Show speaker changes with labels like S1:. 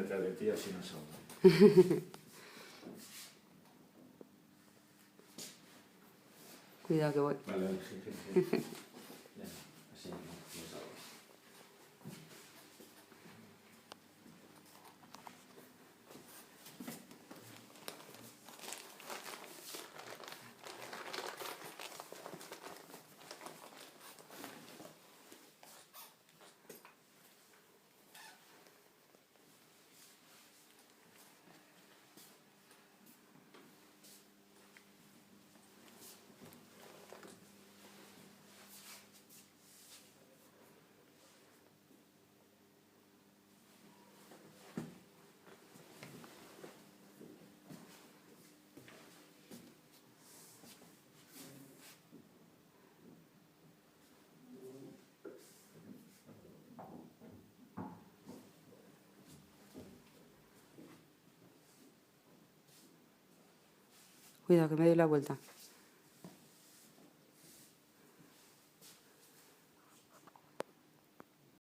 S1: cerca de ti, así no salgo.
S2: Cuidado que voy.
S1: Vale, sí, sí, sí. Ya, así no salgo.
S2: Cuidado que me doy la vuelta.